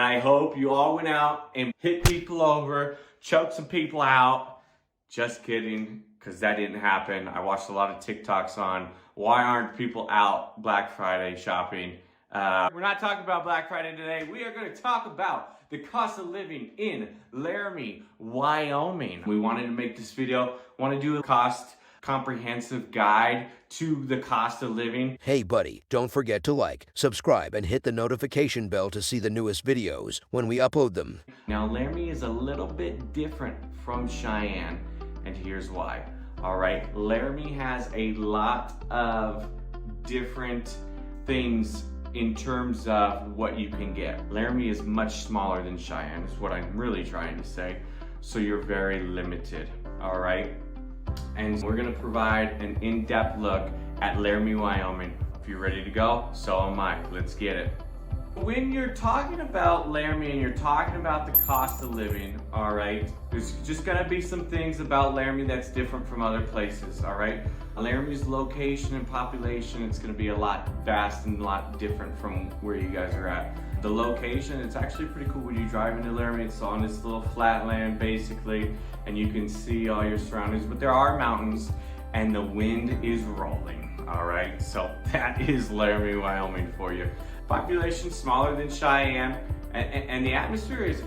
I hope you all went out and hit people over, choked some people out. Just kidding, because that didn't happen. I watched a lot of TikToks on why aren't people out Black Friday shopping. We're not talking about Black Friday today. We are going to talk about the cost of living in Laramie, Wyoming. We wanted to make this video, want to do a cost comprehensive guide to the cost of living. Hey buddy, don't forget to like, subscribe, and hit the notification bell to see the newest videos when we upload them. Now Laramie is a little bit different from Cheyenne, and here's why. All right, Laramie has a lot of different things in terms of what you can get. Laramie is much smaller than Cheyenne, is what I'm really trying to say. So you're very limited, all right? And we're gonna provide an in-depth look at Laramie, Wyoming. If you're ready to go, so am I. Let's get it. When you're talking about Laramie and you're talking about the cost of living, all right, there's just gonna be some things about Laramie that's different from other places, all right? Laramie's location and population, it's gonna be a lot vast and a lot different from where you guys are at. The location, it's actually pretty cool when you drive into Laramie. It's on this little flat land basically, and you can see all your surroundings, but there are mountains and the wind is rolling, all right? So that is Laramie, Wyoming for you. Population smaller than Cheyenne, and the atmosphere is,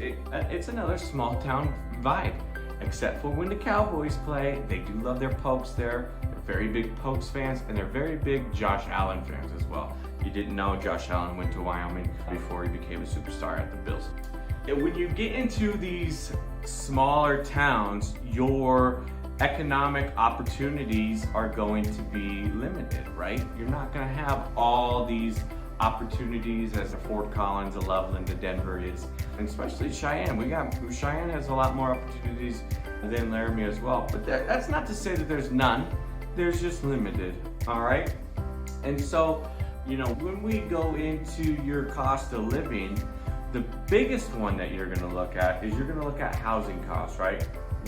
it's another small town vibe, except for when the Cowboys play. They do love their Pokes there. They're very big Pokes fans, and they're very big Josh Allen fans as well. You didn't know Josh Allen went to Wyoming before he became a superstar at the Bills. When you get into these smaller towns, your economic opportunities are going to be limited, right? You're not gonna have all these opportunities as a Fort Collins, a Loveland, a Denver is, and especially Cheyenne. Cheyenne has a lot more opportunities than Laramie as well. But that's not to say that there's none. There's just limited, all right? And so, you know, when we go into your cost of living, the biggest one that you're gonna look at is you're gonna look at housing costs, right?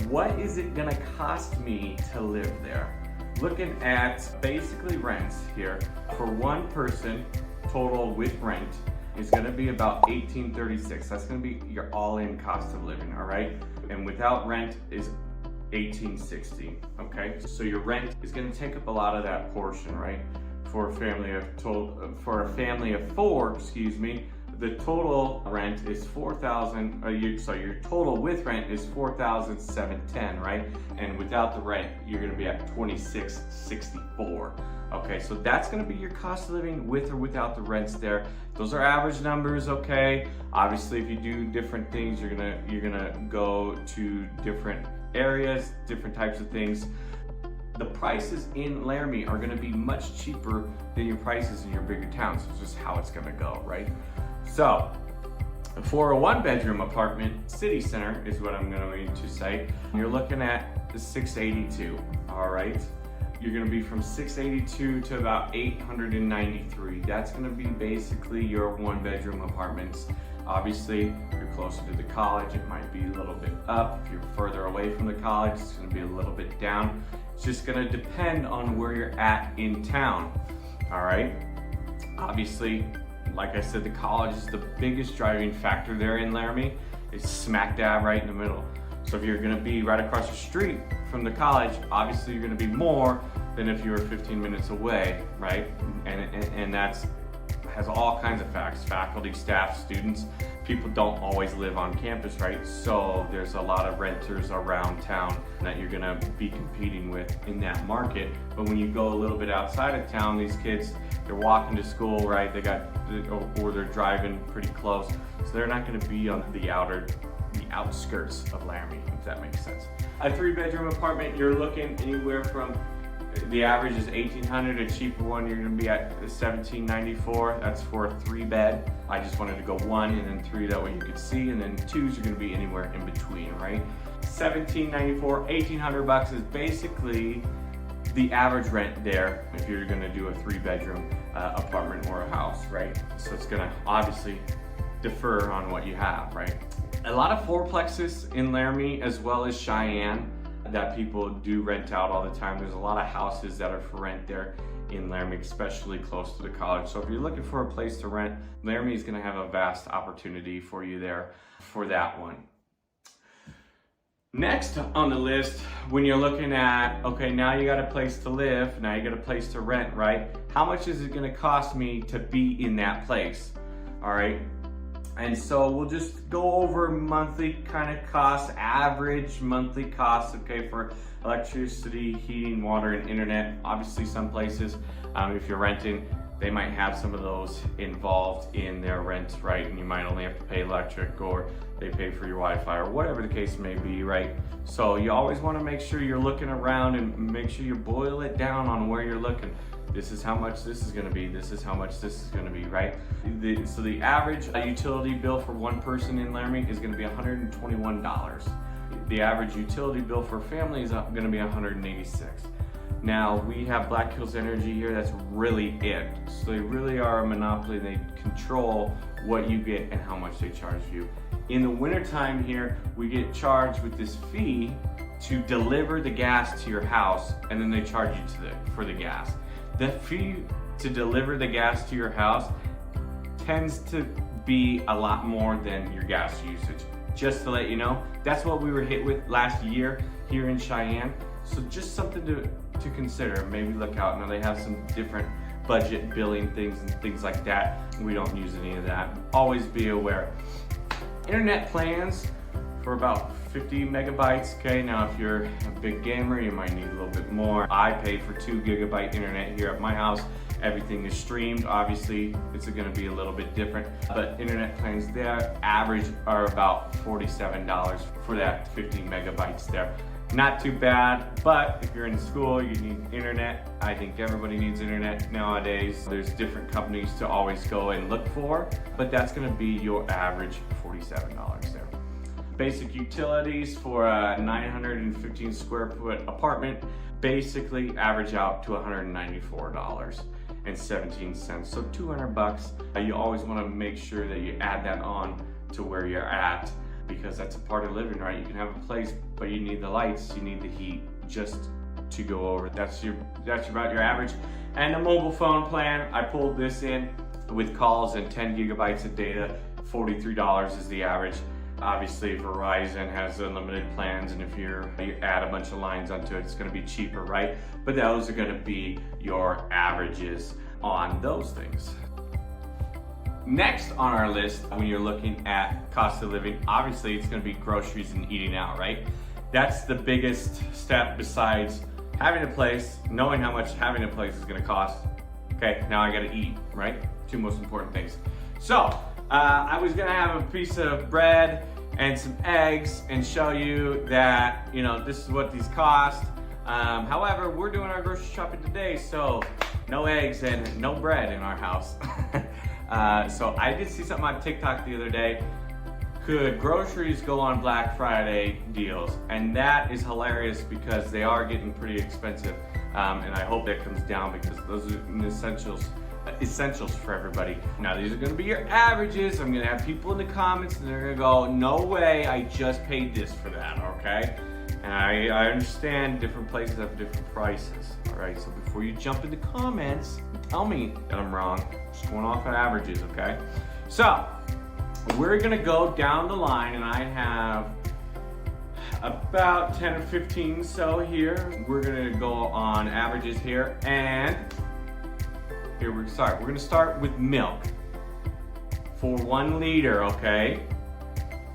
What is it gonna cost me to live there? Looking at basically rents here for one person, total with rent is gonna be about $1,836. That's gonna be your all-in cost of living, all right? And without rent is $1,860, okay? So your rent is gonna take up a lot of that portion, right? For a family of four, excuse me, the total rent is your total with rent is $4,710, right? And without the rent, you're gonna be at $2,664. Okay, so that's gonna be your cost of living with or without the rents there. Those are average numbers, okay? Obviously, if you do different things, you're gonna go to different areas, different types of things. The prices in Laramie are gonna be much cheaper than your prices in your bigger towns. It's just how it's gonna go, right? So, for a one-bedroom apartment, city center is what I'm going to say, you're looking at the $682, all right? You're gonna be from $682 to about $893. That's gonna be basically your one-bedroom apartments. Obviously, if you're closer to the college, it might be a little bit up. If you're further away from the college, it's gonna be a little bit down. It's just gonna depend on where you're at in town, all right? Obviously, like I said, the college is the biggest driving factor there in Laramie. It's smack dab right in the middle. So if you're gonna be right across the street from the college, obviously you're gonna be more than if you were 15 minutes away, right? And that's has all kinds of facts, faculty, staff, students. People don't always live on campus, right? So there's a lot of renters around town that you're gonna be competing with in that market. But when you go a little bit outside of town, these kids, they're walking to school, right? Or they're driving pretty close. So they're not gonna be on the outskirts of Laramie, if that makes sense. A 3-bedroom apartment, you're looking anywhere from, the average is $1,800. A cheaper one, you're gonna be at $1,794. That's for a 3-bed. I just wanted to go 1 and then 3, that way you could see, and then 2s are gonna be anywhere in between, right? $1,794, $1,800 is basically the average rent there if you're gonna do a 3-bedroom apartment or a house, right? So it's gonna obviously defer on what you have, right? A lot of fourplexes in Laramie as well as Cheyenne that people do rent out all the time. There's a lot of houses that are for rent there in Laramie, especially close to the college. So if you're looking for a place to rent, Laramie is going to have a vast opportunity for you there for that one. Next on the list, when you're looking at, okay, now you got a place to live, now you got a place to rent, right? How much is it going to cost me to be in that place? All right. And so we'll just go over monthly kind of costs, average monthly costs, okay, for electricity, heating, water, and internet. Obviously, some places, if you're renting, they might have some of those involved in their rent, right? And you might only have to pay electric, or they pay for your Wi-Fi, or whatever the case may be, right? So you always want to make sure you're looking around and make sure you boil it down on where you're looking. This is how much this is going to be. This is how much this is going to be, right? So the average utility bill for one person in Laramie is going to be $121. The average utility bill for a family is going to be $186. Now, we have Black Hills Energy here. That's really it. So they really are a monopoly. They control what you get and how much they charge you. In the wintertime here, we get charged with this fee to deliver the gas to your house, and then they charge you for the gas. The fee to deliver the gas to your house tends to be a lot more than your gas usage. Just to let you know, that's what we were hit with last year here in Cheyenne. So just something to consider, maybe look out. Now they have some different budget billing things and things like that. We don't use any of that. Always be aware. Internet plans for about 50 megabytes, okay? Now if you're a big gamer, you might need a little bit more. I pay for 2 gigabyte internet here at my house. Everything is streamed. Obviously, it's gonna be a little bit different, but internet plans there, average are about $47 for that 50 megabytes there. Not too bad, but if you're in school, you need internet. I think everybody needs internet nowadays. There's different companies to always go and look for, but that's gonna be your average $47 there. Basic utilities for a 915 square foot apartment basically average out to $194.17. So 200 bucks. You always wanna make sure that you add that on to where you're at, because that's a part of living, right? You can have a place, but you need the lights, you need the heat just to go over. That's about your average. And the mobile phone plan, I pulled this in with calls and 10 gigabytes of data. $43 is the average. Obviously, Verizon has unlimited plans, and if you add a bunch of lines onto it, it's gonna be cheaper, right? But those are gonna be your averages on those things. Next on our list, when you're looking at cost of living, obviously it's gonna be groceries and eating out, right? That's the biggest step besides having a place, knowing how much having a place is gonna cost. Okay, now I gotta eat, right? Two most important things. So, I was gonna have a piece of bread and some eggs and show you that, this is what these cost. However, we're doing our grocery shopping today, so no eggs and no bread in our house. So I did see something on TikTok the other day. Could groceries go on Black Friday deals? And that is hilarious because they are getting pretty expensive. And I hope that comes down because those are essentials for everybody. Now these are gonna be your averages. I'm gonna have people in the comments and they're gonna go, no way, I just paid this for that, okay? And I understand different places have different prices, all right? So before you jump in the comments and tell me that I'm wrong, just going off of averages, okay? So, we're gonna go down the line and I have about 10 or 15 so here. We're gonna go on averages here, and here we're gonna start with milk. For 1 liter, okay?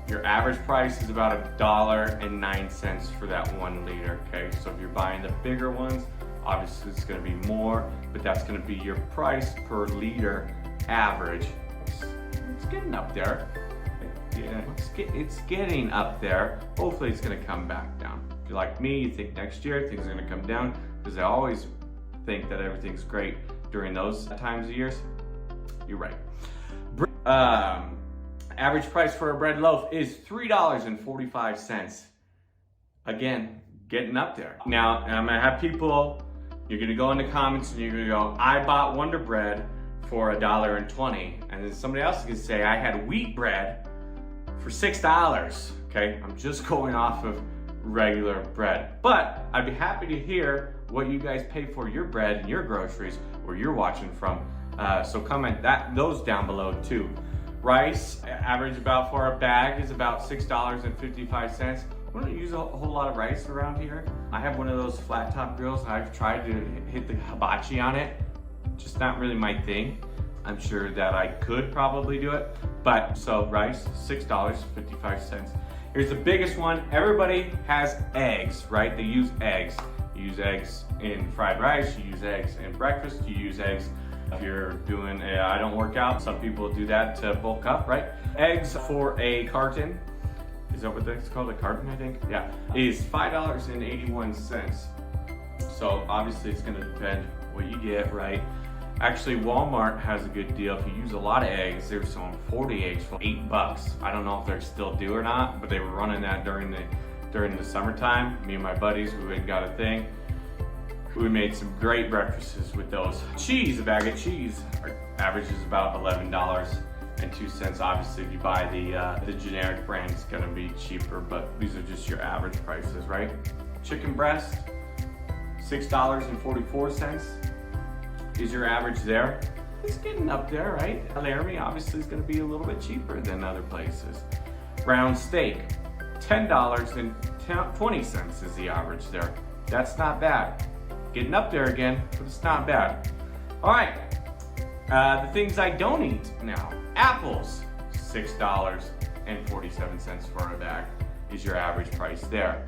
Your average price is about $1.09 for that 1 liter, okay? So if you're buying the bigger ones, obviously it's gonna be more, but that's gonna be your price per liter average. It's getting up there. Yeah, it's getting up there. Hopefully it's gonna come back down. If you're like me, you think next year things are gonna come down, because I always think that everything's great during those times of years. You're right. Average price for a bread loaf is $3.45. Again, getting up there. Now, I'm gonna have people, you're gonna go in the comments and you're gonna go, I bought Wonder Bread for $1.20. And then somebody else is gonna say, I had wheat bread for $6, okay? I'm just going off of regular bread. But I'd be happy to hear what you guys pay for your bread and your groceries, where you're watching from. So comment those down below too. Rice, average about for a bag is about $6.55. We don't use a whole lot of rice around here. I have one of those flat top grills. I've tried to hit the hibachi on it. Just not really my thing. I'm sure that I could probably do it. But so rice, $6.55. Here's the biggest one. Everybody has eggs, right? They use eggs. You use eggs in fried rice, you use eggs in breakfast, you use eggs if you're doing I don't work out. Some people do that to bulk up, right? Eggs for a carton, is that what that's called, a carton, I think? Yeah, is $5.81. So obviously it's gonna depend what you get, right? Actually, Walmart has a good deal. If you use a lot of eggs, they were selling 40 eggs for $8. I don't know if they're still do or not, but they were running that during the summertime. Me and my buddies, we had got a thing. We made some great breakfasts with those. Cheese, a bag of cheese, our average is about $11.02. Obviously, if you buy the generic brand, it's gonna be cheaper, but these are just your average prices, right? Chicken breast, $6.44 is your average there. It's getting up there, right? Laramie obviously is gonna be a little bit cheaper than other places. Round steak, $10.20 is the average there. That's not bad. Getting up there again, but it's not bad. All right, the things I don't eat now. Apples, $6.47 for a bag is your average price there.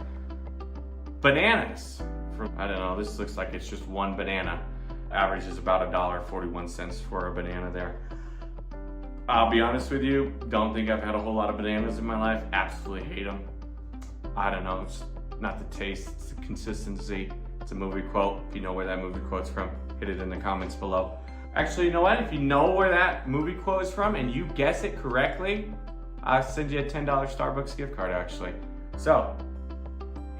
Bananas, I don't know, this looks like it's just one banana. Average is about $1.41 for a banana there. I'll be honest with you, don't think I've had a whole lot of bananas in my life. Absolutely hate them. I don't know, it's not the taste, it's the consistency. It's a movie quote. If you know where that movie quote's from, hit it in the comments below. Actually, you know what? If you know where that movie quote is from and you guess it correctly, I'll send you a $10 Starbucks gift card, actually. So,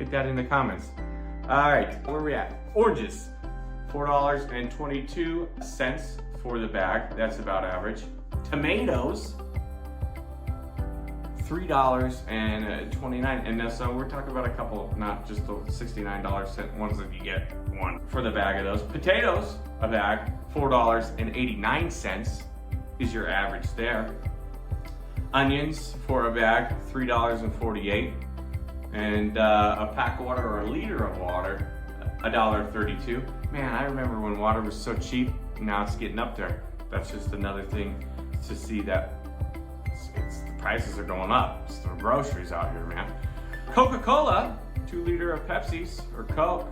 hit that in the comments. All right, where are we at? Oranges, $4.22 for the bag. That's about average. Tomatoes, $3.29, and so we're talking about a couple, not just the $69 ones that you get one for the bag of those. Potatoes, a bag, $4.89 is your average there. Onions for a bag, $3.48, and a pack of water or a liter of water, $1.32. Man, I remember when water was so cheap. Now it's getting up there. That's just another thing to see that the prices are going up. It's the groceries out here, man. Coca-Cola, 2 liter of Pepsi's or Coke,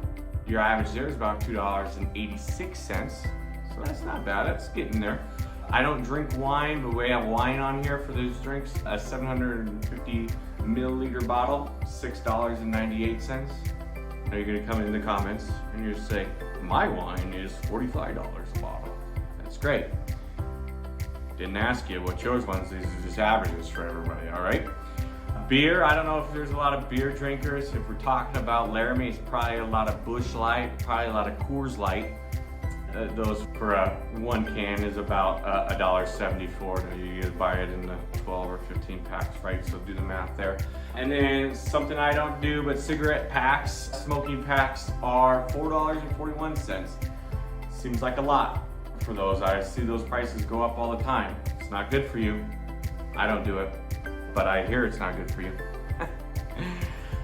your average there is about $2.86. So that's not bad, that's getting there. I don't drink wine, but we have wine on here for those drinks. A 750 milliliter bottle, $6.98. Now you're gonna come in the comments and you're gonna say, my wine is $45 a bottle. That's great. Didn't ask you what yours was. These are just averages for everybody, all right? Beer, I don't know if there's a lot of beer drinkers. If we're talking about Laramie, it's probably a lot of Busch Light, probably a lot of Coors Light. Those for one can is about $1.74. You can buy it in the 12 or 15 packs, right? So do the math there. And then something I don't do, but cigarette packs, smoking packs are $4.41. Seems like a lot for those. I see those prices go up all the time. It's not good for you. I don't do it, but I hear it's not good for you.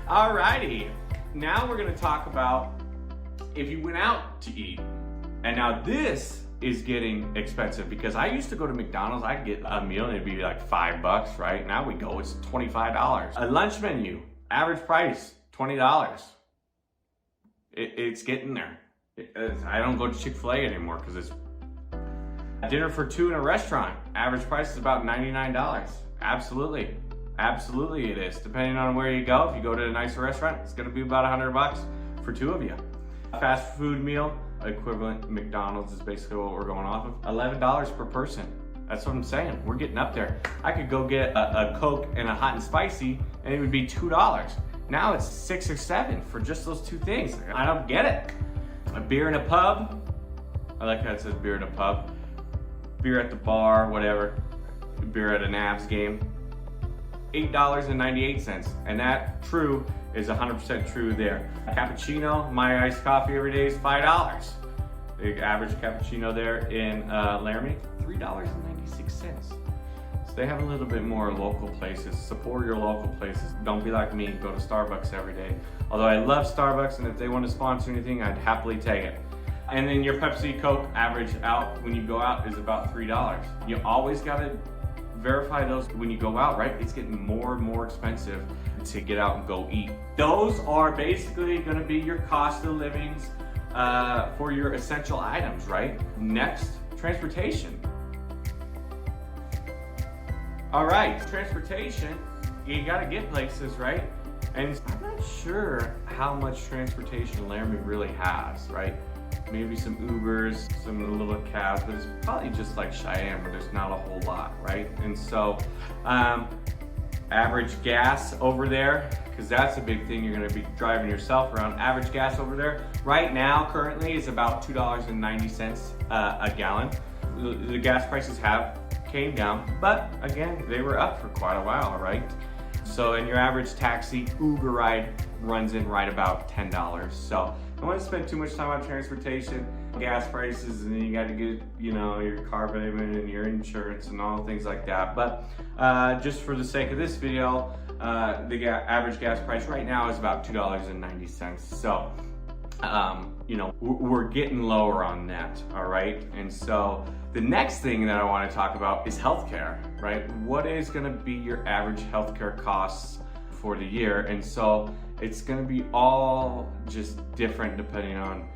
Alrighty, now we're gonna talk about if you went out to eat. And now this is getting expensive because I used to go to McDonald's, I'd get a meal and it'd be like $5, right? Now we go, it's $25. A lunch menu, average price, $20. It's getting there. I don't go to Chick-fil-A anymore because it's dinner for 2 in a restaurant. Average price is about $99. Absolutely. Absolutely it is. Depending on where you go, if you go to a nicer restaurant, it's gonna be about $100 for 2 of you. A fast food meal, equivalent McDonald's is basically what we're going off of. $11 per person. That's what I'm saying. We're getting up there. I could go get a Coke and a hot and spicy and it would be $2. Now it's 6 or 7 for just those 2 things. I don't get it. A beer in a pub. I like how it says beer in a pub. Beer at the bar, whatever. Beer at an Avs game. $8.98, and that true is 100% true there. Cappuccino, my iced coffee every day is $5. The average cappuccino there in Laramie, $3.96. So they have a little bit more local places. Support your local places. Don't be like me, go to Starbucks every day. Although I love Starbucks, and if they want to sponsor anything, I'd happily take it. And then your Pepsi, Coke average out when you go out is about $3. You always gotta verify those when you go out, right? It's getting more and more expensive to get out and go eat. Those are basically gonna be your cost of livings for your essential items, right? Next, transportation. All right, transportation, you gotta get places, right? And I'm not sure how much transportation Laramie really has, right? Maybe some Ubers, some little cabs, but it's probably just like Cheyenne where there's not a whole lot, right? And so, average gas over there, because that's a big thing, you're gonna be driving yourself around. Average gas over there, right now, currently, is about $2.90 a gallon. The gas prices have came down, but again, they were up for quite a while, right? So, and your average taxi, Uber ride runs in right about $10. So, I don't want to spend too much time on transportation, gas prices, and then you got to get, you know, your car payment and your insurance and all things like that. But just for the sake of this video, the average gas price right now is about $2.90. So, you know, we're getting lower on that, all right? And so the next thing that I want to talk about is healthcare, right? What is going to be your average healthcare costs for the year? And so it's going to be all just different depending on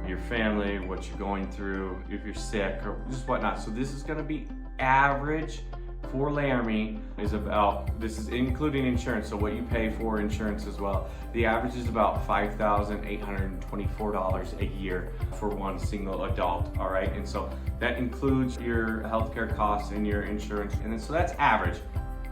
your family, what you're going through, if you're sick or just whatnot. So this is going to be average for Laramie is about, this is including insurance, so what you pay for insurance as well. The average is about $5,824 a year for one single adult, all right? And so that includes your healthcare costs and your insurance, and then, so that's average.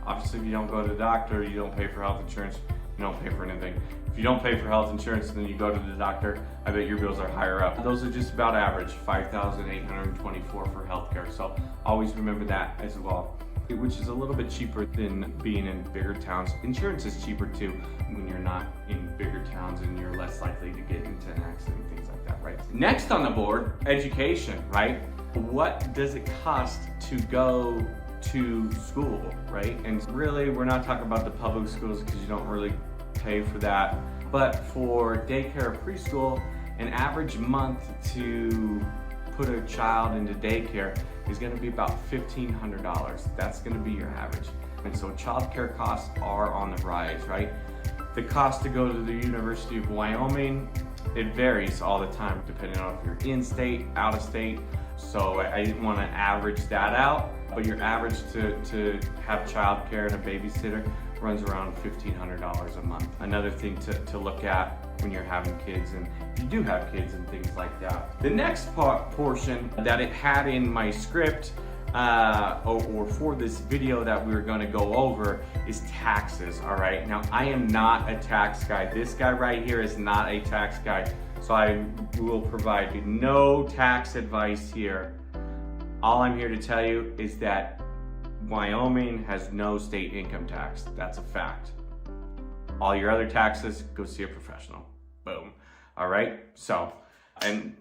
Obviously, if you don't go to the doctor, you don't pay for health insurance, you don't pay for anything. If you don't pay for health insurance and then you go to the doctor, I bet your bills are higher up. Those are just about average, $5,824 for healthcare. So always remember that as well, which is a little bit cheaper than being in bigger towns. Insurance is cheaper too when you're not in bigger towns and you're less likely to get into an accident, things like that, right? Next on the board, education, right? What does it cost to go to school, right? And really, we're not talking about the public schools because you don't really pay for that. But for daycare or preschool, an average month to put a child into daycare is going to be about $1,500. That's going to be your average. And so childcare costs are on the rise, right? The cost to go to the University of Wyoming, it varies all the time depending on if you're in state, out of state. So I didn't want to average that out, but your average to have childcare and a babysitter runs around $1,500 a month. Another thing to look at when you're having kids, and you do have kids and things like that. The next portion that it had in my script or for this video that we're going to go over is taxes, all right? Now, I am not a tax guy. This guy right here is not a tax guy, so I will provide you no tax advice here. All I'm here to tell you is that Wyoming has no state income tax. That's a fact. All your other taxes, go see a professional. Boom. All right? So, and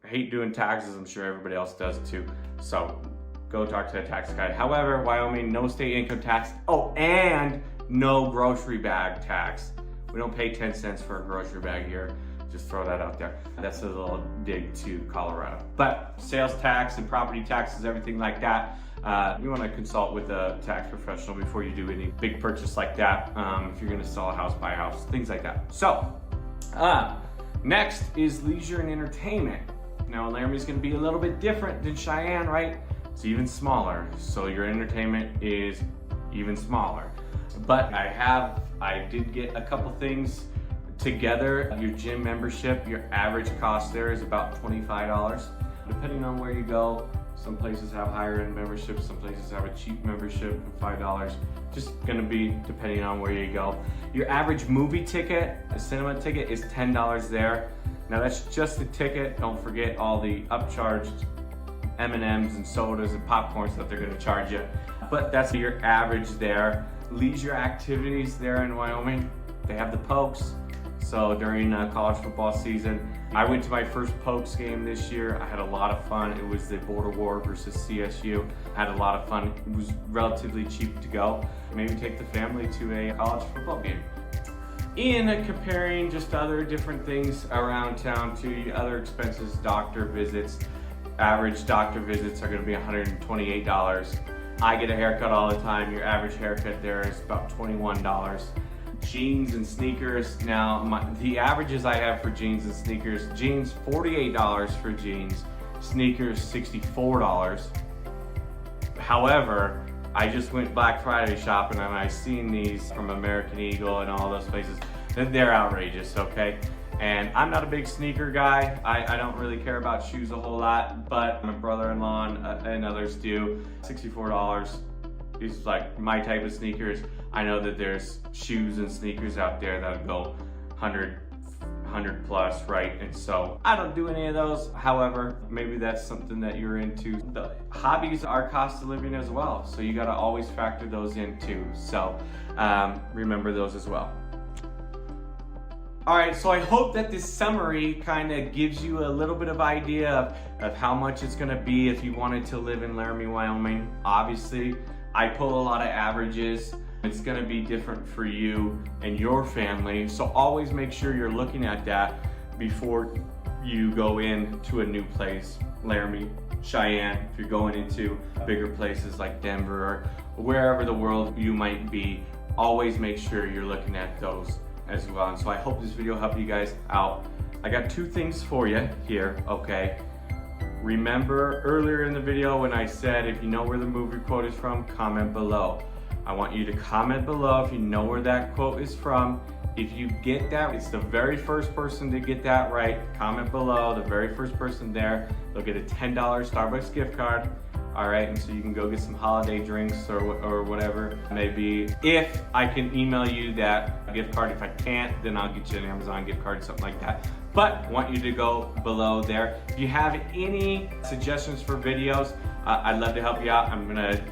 I hate doing taxes. I'm sure everybody else does too. So, go talk to a tax guy. However, Wyoming, no state income tax. Oh, and no grocery bag tax. We don't pay 10 cents for a grocery bag here. Just throw that out there. That's a little dig to Colorado. But sales tax and property taxes, everything like that, you want to consult with a tax professional before you do any big purchase like that. If you're going to sell a house, buy a house, things like that. So, next is leisure and entertainment. Now, Laramie is going to be a little bit different than Cheyenne, right? It's even smaller, so your entertainment is even smaller. But I did get a couple things together. Your gym membership, your average cost there is about $25. Depending on where you go, some places have higher end memberships, some places have a cheap membership of $5. Just gonna be depending on where you go. Your average movie ticket, a cinema ticket, is $10 there. Now that's just a ticket. Don't forget all the upcharged M&Ms and sodas and popcorns that they're gonna charge you. But that's your average there. leisure activities there in Wyoming. They have the Pokes. So during college football season, I went to my first Pokes game this year. I had a lot of fun. It was the Border War versus CSU. I had a lot of fun. It was relatively cheap to go. Maybe take the family to a college football game. In comparing just other different things around town to other expenses, doctor visits, average doctor visits are gonna be $128. I get a haircut all the time. Your average haircut there is about $21. Jeans and sneakers, now the averages I have for jeans and sneakers, jeans $48 for jeans, sneakers $64. However, I just went Black Friday shopping and I seen these from American Eagle and all those places. They're outrageous, okay? And I'm not a big sneaker guy. I don't really care about shoes a whole lot, but my brother-in-law and others do. $64 is like my type of sneakers. I know that there's shoes and sneakers out there that'll go 100 plus, right? And so I don't do any of those. However, maybe that's something that you're into. The hobbies are cost of living as well, so you gotta always factor those in too. So remember those as well. All right, so I hope that this summary kind of gives you a little bit of idea of how much it's gonna be if you wanted to live in Laramie, Wyoming. Obviously, I pull a lot of averages. It's gonna be different for you and your family, so always make sure you're looking at that before you go into a new place. Laramie, Cheyenne, if you're going into bigger places like Denver or wherever the world you might be, always make sure you're looking at those as well. And so I hope this video helped you guys out. I got two things for you here, okay? Remember earlier in the video when I said if you know where the movie quote is from, comment below. I want you to comment below if you know where that quote is from. If you get that, it's the very first person to get that right. Comment below, the very first person there, they'll get a $10 Starbucks gift card. All right, and so you can go get some holiday drinks or whatever it may be. If I can email you that gift card, if I can't, then I'll get you an Amazon gift card, something like that. But I want you to go below there. If you have any suggestions for videos, I'd love to help you out. I'm gonna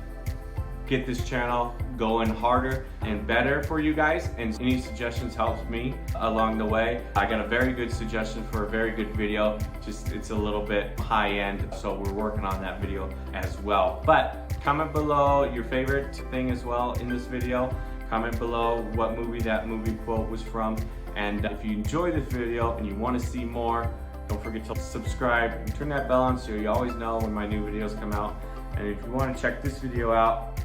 get this channel going harder and better for you guys, and any suggestions helps me along the way. I got a very good suggestion for a very good video, just it's a little bit high end, so we're working on that video as well. But comment below your favorite thing as well in this video. Comment below what movie that movie quote was from, and if you enjoy this video and you want to see more, don't forget to subscribe and turn that bell on so you always know when my new videos come out. And if you want to check this video out,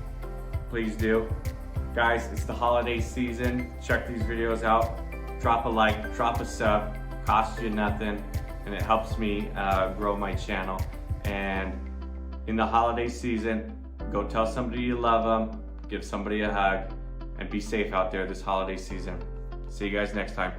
please do. Guys, it's the holiday season. Check these videos out. Drop a like, drop a sub, costs you nothing, and it helps me grow my channel. And in the holiday season, go tell somebody you love them, give somebody a hug, and be safe out there this holiday season. See you guys next time.